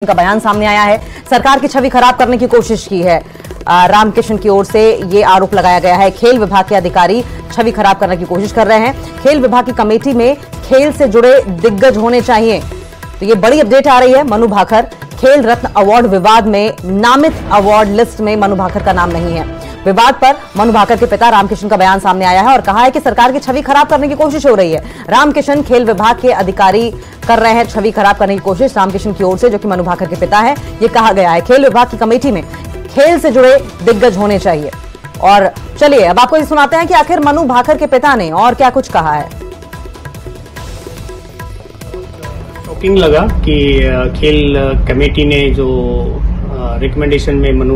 का बयान सामने आया है। सरकार की छवि खराब करने की कोशिश की है। रामकिशन की ओर से ये आरोप लगाया गया है। खेल विभाग के अधिकारी छवि खराब करने की कोशिश कर रहे हैं। खेल विभाग की कमेटी में खेल से जुड़े दिग्गज होने चाहिए। तो ये बड़ी अपडेट आ रही है। मनु भाकर खेल रत्न अवार्ड विवाद में नामित अवार्ड लिस्ट में मनु भाकर का नाम नहीं है। विवाद पर मनु भाकर के पिता रामकिशन का बयान सामने आया है और कहा है कि सरकार की छवि खराब करने की कोशिश हो रही है। रामकिशन खेल विभाग के अधिकारी कर रहे हैं छवि खराब करने की कोशिश रामकिशन की ओर से, जो कि मनु भाकर के पिता है। ये कहा गया है खेल विभाग की कमेटी में खेल से जुड़े दिग्गज होने चाहिए। और चलिए अब आपको ये सुनाते हैं कि आखिर मनु भाकर के पिता ने और क्या कुछ कहा है। शॉकिंग लगा कि खेल कमेटी ने जो रिकमेंडेशन में मनु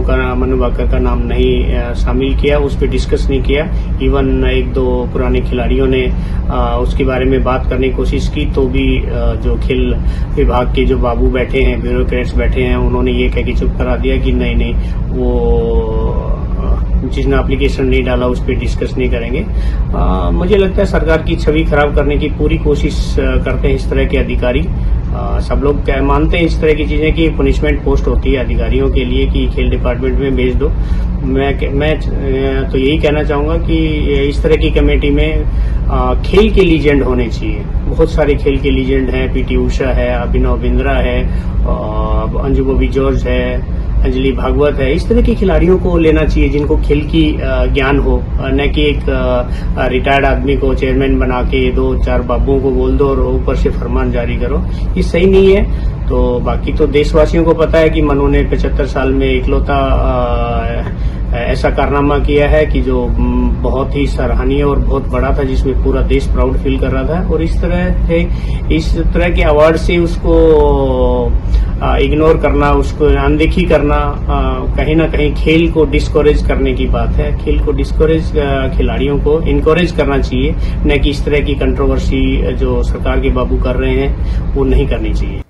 भाकर का नाम नहीं शामिल किया, उस पर डिस्कस नहीं किया। इवन एक दो पुराने खिलाड़ियों ने उसके बारे में बात करने की कोशिश की, तो भी जो खेल विभाग के जो बाबू बैठे हैं, ब्यूरोक्रेट्स बैठे हैं, उन्होंने ये कह के चुप करा दिया कि नहीं वो जिसने एप्लीकेशन नहीं डाला उस पर डिस्कस नहीं करेंगे। मुझे लगता है सरकार की छवि खराब करने की पूरी कोशिश करते हैं इस तरह के अधिकारी। सब लोग मानते हैं इस तरह की चीजें कि पनिशमेंट पोस्ट होती है अधिकारियों के लिए कि खेल डिपार्टमेंट में भेज दो। मैं तो यही कहना चाहूंगा कि इस तरह की कमेटी में खेल के लीजेंड होने चाहिए। बहुत सारे खेल के लीजेंड हैं, पीटी उषा है, अभिनव बिंद्रा है, अंजू बॉबी जॉर्ज है, अंजलि भागवत है। इस तरह के खिलाड़ियों को लेना चाहिए जिनको खेल की ज्ञान हो, न कि एक रिटायर्ड आदमी को चेयरमैन बना के दो चार बाबुओं को बोल दो और ऊपर से फरमान जारी करो। ये सही नहीं है। तो बाकी तो देशवासियों को पता है कि मनु ने 75 साल में इकलौता ऐसा कारनामा किया है कि जो बहुत ही सराहनीय और बहुत बड़ा था, जिसमें पूरा देश प्राउड फील कर रहा था। और इस तरह के अवार्ड से उसको इग्नोर करना, उसको अनदेखी करना, कहीं ना कहीं खेल को डिस्करेज करने की बात है। खेल को डिस्करेज, खिलाड़ियों को इनकरेज करना चाहिए, न कि इस तरह की कंट्रोवर्सी जो सरकार के बाबू कर रहे हैं वो नहीं करनी चाहिए।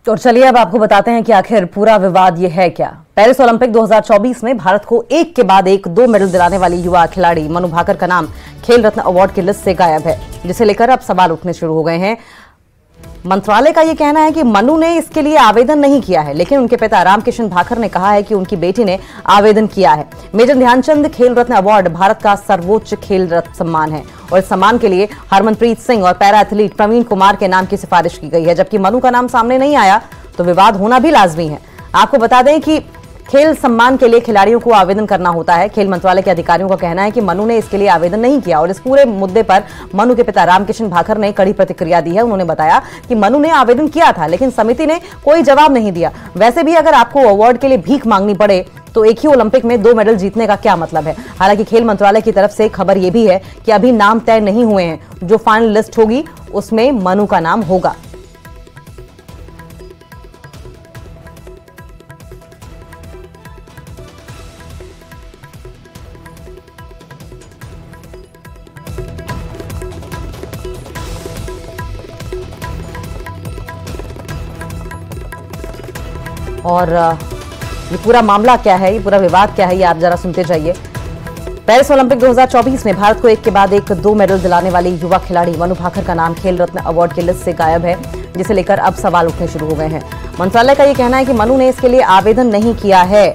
और चलिए अब आपको बताते हैं कि आखिर पूरा विवाद ये है क्या। पेरिस ओलंपिक 2024 में भारत को एक के बाद एक 2 मेडल दिलाने वाली युवा खिलाड़ी मनु भाकर का नाम खेल रत्न अवार्ड की लिस्ट से गायब है, जिसे लेकर अब सवाल उठने शुरू हो गए हैं। मंत्रालय का यह कहना है कि मनु ने इसके लिए आवेदन नहीं किया है, लेकिन उनके पिता रामकिशन भाकर ने कहा है कि उनकी बेटी ने आवेदन किया है। मेजर ध्यानचंद खेल रत्न अवार्ड भारत का सर्वोच्च खेल रत्न सम्मान है और इस सम्मान के लिए हरमनप्रीत सिंह और पैरा एथलीट प्रवीण कुमार के नाम की सिफारिश की गई है। जबकि मनु का नाम सामने नहीं आया तो विवाद होना भी लाजमी है। आपको बता दें कि खेल सम्मान के लिए खिलाड़ियों को आवेदन करना होता है। खेल मंत्रालय के अधिकारियों का कहना है कि मनु ने इसके लिए आवेदन नहीं किया और इस पूरे मुद्दे पर मनु के पिता रामकिशन भाकर ने कड़ी प्रतिक्रिया दी है। उन्होंने बताया कि मनु ने आवेदन किया था, लेकिन समिति ने कोई जवाब नहीं दिया। वैसे भी अगर आपको अवार्ड के लिए भीख मांगनी पड़े तो एक ही ओलंपिक में 2 मेडल जीतने का क्या मतलब है। हालांकि खेल मंत्रालय की तरफ से खबर यह भी है कि अभी नाम तय नहीं हुए हैं। जो फाइनल लिस्ट होगी उसमें मनु का नाम होगा। और ये पूरा मामला क्या है, ये पूरा विवाद क्या है, ये आप जरा सुनते जाइए। पेरिस ओलंपिक 2024 में भारत को एक के बाद एक 2 मेडल दिलाने वाली युवा खिलाड़ी मनु भाकर का नाम खेल रत्न अवार्ड की लिस्ट से गायब है, जिसे लेकर अब सवाल उठने शुरू हो गए हैं। मंत्रालय का ये कहना है कि मनु ने इसके लिए आवेदन नहीं किया है,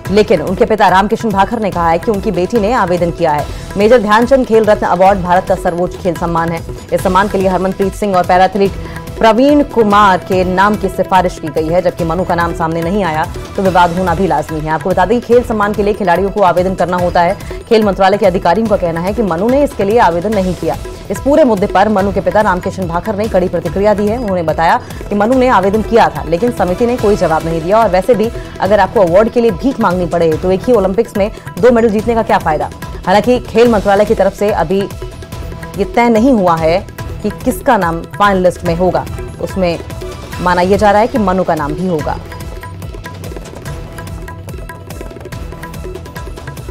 लेकिन उनके पिता रामकिशन भाकर ने कहा है कि उनकी बेटी ने आवेदन किया है। मेजर ध्यानचंद खेल रत्न अवार्ड भारत का सर्वोच्च खेल सम्मान है। इस सम्मान के लिए हरमनप्रीत सिंह और पैरा एथलीट प्रवीण कुमार के नाम की सिफारिश की गई है। जबकि मनु का नाम सामने नहीं आया तो विवाद होना भी लाजमी है। आपको बता दें खेल सम्मान के लिए खिलाड़ियों को आवेदन करना होता है। खेल मंत्रालय के अधिकारियों का कहना है कि मनु ने इसके लिए आवेदन नहीं किया। इस पूरे मुद्दे पर मनु के पिता रामकिशन भाकर ने कड़ी प्रतिक्रिया दी है। उन्होंने बताया कि मनु ने आवेदन किया था, लेकिन समिति ने कोई जवाब नहीं दिया। और वैसे भी अगर आपको अवार्ड के लिए भीख मांगनी पड़े तो एक ही ओलंपिक्स में 2 मेडल जीतने का क्या फायदा। हालांकि खेल मंत्रालय की तरफ से अभी ये तय नहीं हुआ है कि किसका नाम फाइनल लिस्ट में होगा। उसमें माना यह जा रहा है कि मनु का नाम भी होगा।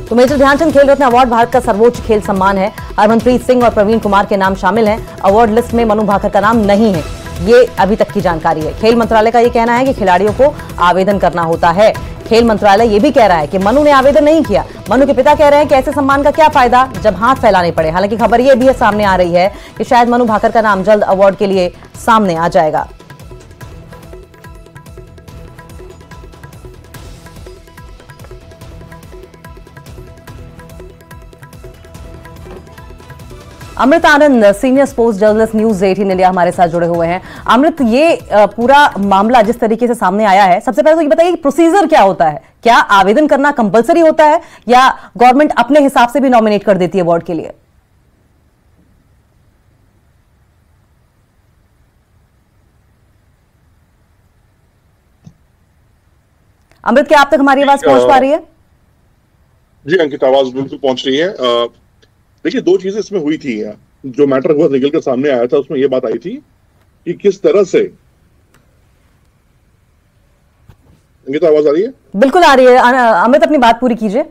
तो मेजर ध्यानचंद खेल रत्न अवार्ड भारत का सर्वोच्च खेल सम्मान है। हरमनप्रीत सिंह और प्रवीण कुमार के नाम शामिल हैं। अवार्ड लिस्ट में मनु भाकर का नाम नहीं है, ये अभी तक की जानकारी है। खेल मंत्रालय का यह कहना है कि खिलाड़ियों को आवेदन करना होता है। खेल मंत्रालय ये भी कह रहा है कि मनु ने आवेदन नहीं किया। मनु के पिता कह रहे हैं कि ऐसे सम्मान का क्या फायदा जब हाथ फैलाने पड़े। हालांकि खबर ये भी सामने आ रही है कि शायद मनु भाकर का नाम जल्द अवार्ड के लिए सामने आ जाएगा। Amrit Anand, senior sports journalist, news 18 India हमारे साथ जुड़े हुए हैं। अमृत, ये पूरा मामला जिस तरीके से सामने आया है, सबसे पहले तो ये बताइए प्रोसीजर क्या होता है? क्या आवेदन करना कंपलसरी होता है या गवर्नमेंट अपने हिसाब से भी नॉमिनेट कर देती है अवार्ड के लिए? अमृत, क्या आप तक हमारी आवाज पहुंच पा रही है? जी अंकित, आवाज बिल्कुल पहुंच रही है। देखिए, दो चीजें इसमें हुई थी। जो मैटर हुआ निकल कर सामने आया था उसमें यह बात आई थी कि किस तरह से। अंकित, आवाज आ रही है? बिल्कुल आ रही है। अमृत, अपनी बात पूरी कीजिए।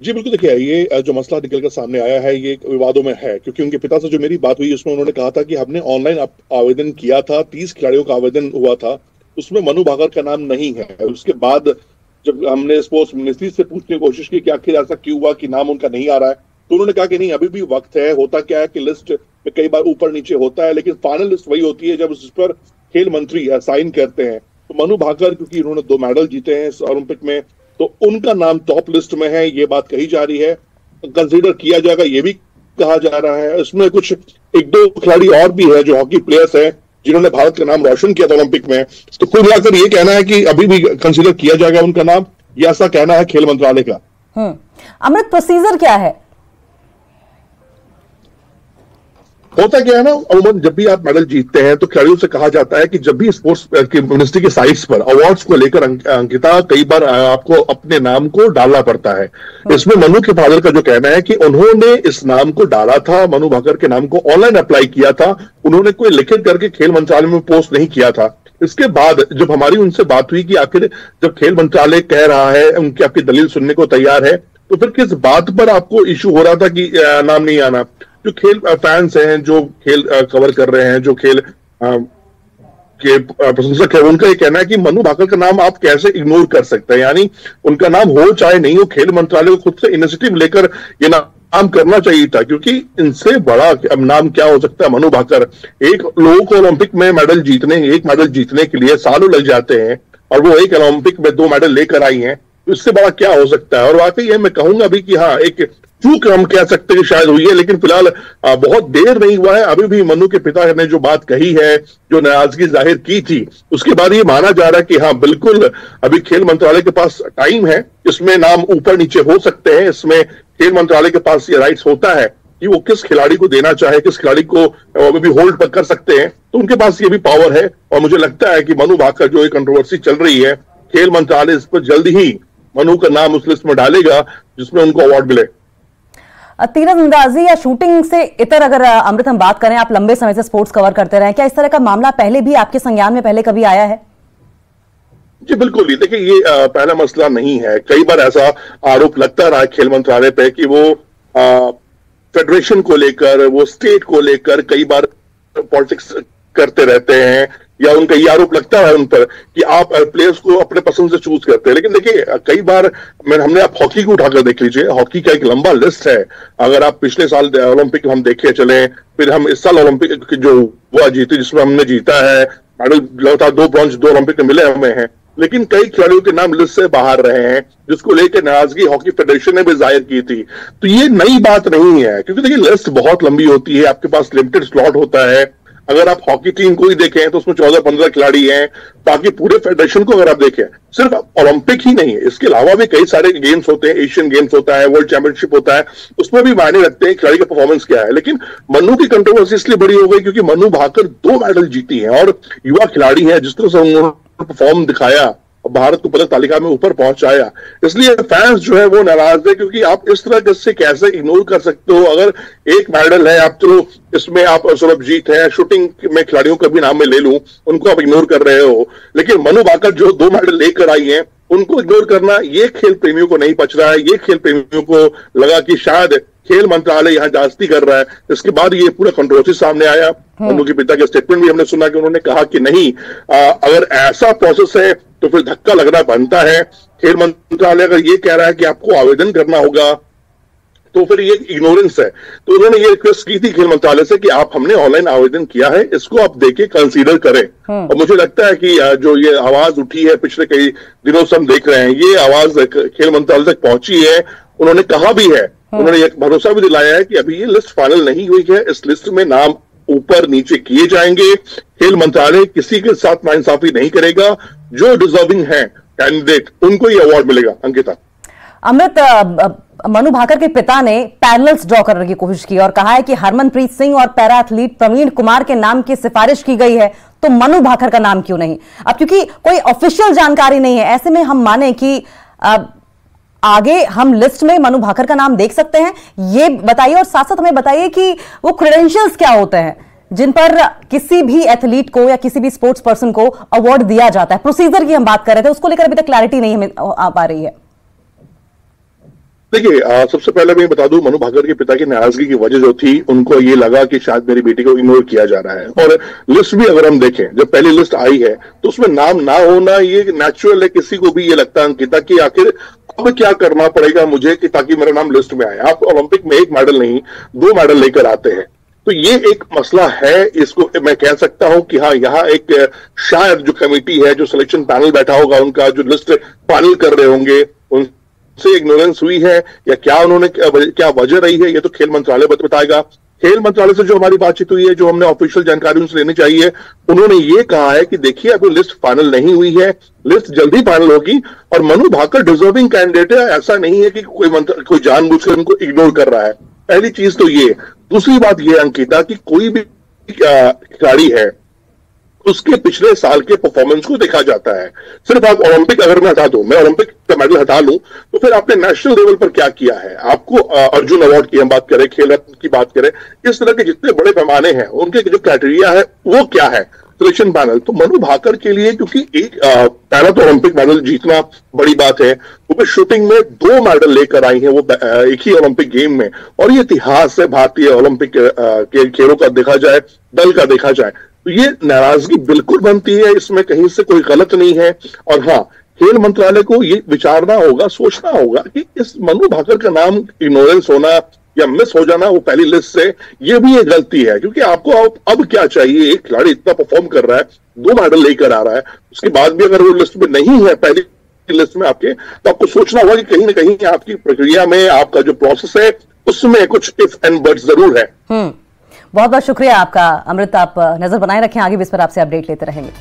जी बिल्कुल, देखिए ये जो मसला निकल कर सामने आया है ये विवादों में है, क्योंकि उनके पिता से जो मेरी बात हुई उसमें उन्होंने कहा था कि हमने ऑनलाइन आवेदन किया था, 30 खिलाड़ियों का आवेदन हुआ था, उसमें मनु भाकर का नाम नहीं है। उसके बाद जब हमने स्पोर्ट्स मिनिस्ट्री से पूछने की कोशिश की कि आखिर ऐसा क्यों हुआ कि नाम उनका नहीं आ रहा है, तो उन्होंने कहा कि नहीं, अभी भी वक्त है। होता क्या है कि लिस्ट में कई बार ऊपर नीचे होता है, लेकिन फाइनल लिस्ट वही होती है जब उस पर खेल मंत्री साइन करते हैं। तो मनु भाकर, क्योंकि उन्होंने 2 मेडल जीते हैं इस ओलंपिक में, तो उनका नाम टॉप लिस्ट में है। ये बात कही जा रही है, कंसीडर किया जाएगा ये भी कहा जा रहा है। इसमें कुछ 1-2 खिलाड़ी और भी है जो हॉकी प्लेयर्स हैं जिन्होंने भारत का नाम रोशन किया था ओलंपिक में। तो कुल मिलाकर ये कहना है कि अभी भी कंसीडर किया जाएगा उनका नाम, ये ऐसा कहना है खेल मंत्रालय का। अमृत, प्रोसीजर क्या है? होता क्या है ना, अमूमन जब भी आप मेडल जीतते हैं तो खिलाड़ियों से कहा जाता है कि जब भी स्पोर्ट्स की मिनिस्ट्री के साइट्स पर अवार्ड्स को लेकर अंकिता, कई बार आपको अपने नाम को डालना पड़ता है। इसमें मनु के फादर का जो कहना है कि उन्होंने इस नाम को डाला था, मनु भाकर के नाम को ऑनलाइन अप्लाई किया था, उन्होंने कोई लिखित करके खेल मंत्रालय में पोस्ट नहीं किया था। इसके बाद जब हमारी उनसे बात हुई कि आखिर जब खेल मंत्रालय कह रहा है उनकी आपकी दलील सुनने को तैयार है, तो फिर किस बात पर आपको इशू हो रहा था कि नाम नहीं आना? जो खेल फैंस हैं, जो खेल कवर कर रहे हैं, जो खेल के प्रशंसक है, उनका ये कहना है कि मनु भाकर का नाम आप कैसे इग्नोर कर सकते हैं? यानी उनका नाम हो चाहे नहीं हो, खेल मंत्रालय को खुद से इनिशिएटिव लेकर ये नाम करना चाहिए था, क्योंकि इनसे बड़ा अब नाम क्या हो सकता है? मनु भाकर, एक लोगों को ओलंपिक में एक मेडल जीतने के लिए सालों लग जाते हैं और वो एक ओलंपिक में 2 मेडल लेकर आई हैं, तो इससे बड़ा क्या हो सकता है? और वाकई ये मैं कहूंगा भी कि हाँ, एक चूक हम कह सकते हैं कि शायद हुई है, लेकिन फिलहाल बहुत देर नहीं हुआ है। अभी भी मनु के पिता ने जो बात कही है, जो नाराजगी जाहिर की थी, उसके बाद ये माना जा रहा है कि हाँ बिल्कुल अभी खेल मंत्रालय के पास टाइम है, इसमें नाम ऊपर नीचे हो सकते हैं। इसमें खेल मंत्रालय के पास ये राइट्स होता है कि वो किस खिलाड़ी को देना चाहे, किस खिलाड़ी को भी होल्ड पर कर सकते हैं, तो उनके पास ये भी पावर है। और मुझे लगता है कि मनु भाकर जो एक कंट्रोवर्सी चल रही है, खेल मंत्रालय इस पर जल्द ही मनु का नाम उस लिस्ट में डालेगा जिसमें उनको अवार्ड मिले। तीरंदाजी या शूटिंग से इतर अगर अमृत हम बात करें, आप लंबे समय से स्पोर्ट्स कवर करते रहे, क्या इस तरह का मामला पहले भी आपके संज्ञान में पहले कभी आया है? जी बिल्कुल ही, देखिए ये पहला मसला नहीं है। कई बार ऐसा आरोप लगता रहा खेल मंत्रालय पे कि वो फेडरेशन को लेकर, वो स्टेट को लेकर कई बार पॉलिटिक्स करते रहते हैं, या उनका ये आरोप लगता है उन पर कि आप प्लेयर्स को अपने पसंद से चूज करते हैं। लेकिन देखिए, कई बार हमने आप हॉकी को उठाकर देख लीजिए, हॉकी का एक लंबा लिस्ट है। अगर आप पिछले साल ओलंपिक हम देखे चले, फिर हम इस साल ओलंपिक जो हुआ जीती, जिसमें हमने जीता है मेडल, लगातार 2 ब्रॉन्ज 2 ओलंपिक में मिले हमें हैं, लेकिन कई खिलाड़ियों के नाम लिस्ट से बाहर रहे हैं, जिसको लेकर नाराजगी हॉकी फेडरेशन ने भी जाहिर की थी। तो ये नई बात नहीं है, क्योंकि देखिए लिस्ट बहुत लंबी होती है, आपके पास लिमिटेड स्लॉट होता है। अगर आप हॉकी टीम को ही देखें तो उसमें 14-15 खिलाड़ी हैं, बाकी पूरे फेडरेशन को अगर आप देखें, सिर्फ ओलंपिक ही नहीं है, इसके अलावा भी कई सारे गेम्स होते हैं, एशियन गेम्स होता है, वर्ल्ड चैंपियनशिप होता है, उसमें भी मायने रखते हैं खिलाड़ी का परफॉर्मेंस क्या है। लेकिन मनु की कंट्रोवर्सी इसलिए बड़ी हो गई क्योंकि मनु भाकर 2 मेडल जीती हैं और युवा खिलाड़ी हैं, जिस तरह से उन्होंने परफॉर्म दिखाया, भारत को पदक तालिका में ऊपर पहुंचाया, इसलिए फैंस जो है वो नाराज है। क्योंकि आप इस तरह से कैसे इग्नोर कर सकते हो? अगर एक मेडल है, आप चलो इसमें आप सुरभजीत है, शूटिंग में खिलाड़ियों का भी नाम मैं ले लूं, उनको आप इग्नोर कर रहे हो, लेकिन मनु भाकर जो 2 मेडल लेकर आई हैं उनको इग्नोर करना, ये खेल प्रेमियों को नहीं पच रहा है। ये खेल प्रेमियों को लगा कि शायद खेल मंत्रालय यहाँ जास्ती कर रहा है। इसके बाद ये पूरा कंट्रोवर्सी सामने आया। मनु के पिता के स्टेटमेंट भी हमने सुना कि उन्होंने कहा कि नहीं, अगर ऐसा प्रोसेस है तो फिर धक्का लगना बनता है। खेल मंत्रालय अगर ये कह रहा है कि आपको आवेदन करना होगा, तो फिर ये इग्नोरेंस है। तो उन्होंने ये रिक्वेस्ट की थी खेल मंत्रालय से कि आप, हमने ऑनलाइन आवेदन किया है, इसको आप देके कंसीडर करें। और मुझे लगता है कि जो ये आवाज उठी है पिछले कई दिनों से हम देख रहे हैं, ये आवाज खेल मंत्रालय तक पहुंची है। उन्होंने कहा भी है उन्होंने एक भरोसा भी दिलाया है कि अभी ये लिस्ट फाइनल नहीं हुई है, इस लिस्ट में नाम ऊपर नीचे किए जाएंगे। खेल मंत्रालय किसी के साथ नाइंसाफी नहीं करेगा, जो डिजर्विंग है कैंडिडेट उनको ये अवार्ड मिलेगा। अंकिता, अमृत, मनु भाकर के पिता ने पैनल्स ड्रॉ करने की कोशिश की और कहा है कि हरमनप्रीत सिंह और पैरा एथलीट प्रवीण कुमार के नाम की सिफारिश की गई है, तो मनु भाकर का नाम क्यों नहीं? अब क्योंकि कोई ऑफिशियल जानकारी नहीं है, ऐसे में हम माने कि आगे हम लिस्ट में मनु भाकर का नाम देख सकते हैं, ये बताइए। और साथ साथ हमें बताइए कि वो क्रेडेंशियल्स क्या होते हैं जिन पर किसी भी एथलीट को या किसी भी स्पोर्ट्स पर्सन को अवार्ड दिया जाता है। प्रोसीजर की हम बात कर रहे थे, उसको लेकर अभी तक क्लैरिटी नहीं हमें आ पा रही है। देखिए, सबसे पहले मैं बता दूं, मनु भाकर के पिता की नाराजगी की वजह जो थी, उनको ये लगा कि शायद मेरी बेटी को इग्नोर किया जा रहा है। और लिस्ट भी अगर हम देखें, जब पहली लिस्ट आई है तो उसमें नाम ना होना ये नेचुरल है। किसी को भी ये लगता है अंकिता कि आखिर अब क्या करना पड़ेगा मुझे कि ताकि मेरा नाम लिस्ट में आए। आप ओलंपिक में एक मेडल नहीं 2 मेडल लेकर आते हैं, तो ये एक मसला है। इसको मैं कह सकता हूं कि हाँ, यहाँ एक शायद जो कमेटी है, जो सिलेक्शन पैनल बैठा होगा, उनका जो लिस्ट फाइनल कर रहे होंगे, उनसे इग्नोरेंस हुई है या क्या, उन्होंने क्या वजह रही है, ये तो खेल मंत्रालय बताएगा। खेल मंत्रालय से जो हमारी बातचीत हुई है, जो हमने ऑफिशियल जानकारी उनसे लेनी चाहिए, उन्होंने ये कहा है कि देखिए अभी लिस्ट फाइनल नहीं हुई है, लिस्ट जल्दी फाइनल होगी और मनु भाकर डिजर्विंग कैंडिडेट है। ऐसा नहीं है कि कोई जानबूझकर उनको इग्नोर कर रहा है। पहली चीज तो ये। दूसरी बात ये अंकिता कि कोई भी खिलाड़ी है, उसके पिछले साल के परफॉर्मेंस को देखा जाता है। सिर्फ आप ओलंपिक अगर मैं हटा दूं, मैं ओलंपिक का मेडल हटा लूं, तो फिर आपने नेशनल लेवल पर क्या किया है। आपको अर्जुन अवार्ड की हम बात करें, खेल रत्न की बात करें, इस तरह के जितने बड़े पैमाने हैं, उनके जो क्राइटेरिया है वो क्या है, सिलेक्शन पैनल। तो मनु भाकर के लिए, क्योंकि एक पहला तो ओलंपिक मेडल जीतना बड़ी बात है, वो भी शूटिंग में 2 मेडल लेकर आई है वो एक ही ओलंपिक गेम में, और ये इतिहास है भारतीय ओलंपिक के खेलों का देखा जाए, दल का देखा जाए, तो ये नाराजगी बिल्कुल बनती है, इसमें कहीं से कोई गलत नहीं है। और हाँ, खेल मंत्रालय को ये विचारना होगा, सोचना होगा कि इस मनु भाकर का नाम इग्नोरेंस होना या मिस हो जाना वो पहली लिस्ट से, ये भी एक गलती है। क्योंकि आपको अब क्या चाहिए, एक खिलाड़ी इतना परफॉर्म कर रहा है, 2 मेडल लेकर आ रहा है, उसके बाद भी अगर वो लिस्ट में नहीं है पहली लिस्ट में आपके, तो आपको सोचना होगा कि कहीं ना कहीं आपकी प्रक्रिया में, आपका जो प्रोसेस है, उसमें कुछ इफ एंड बट जरूर है। बहुत बहुत शुक्रिया आपका अमृत। आप नजर बनाए रखें, आगे भी इस पर आपसे अपडेट लेते रहेंगे।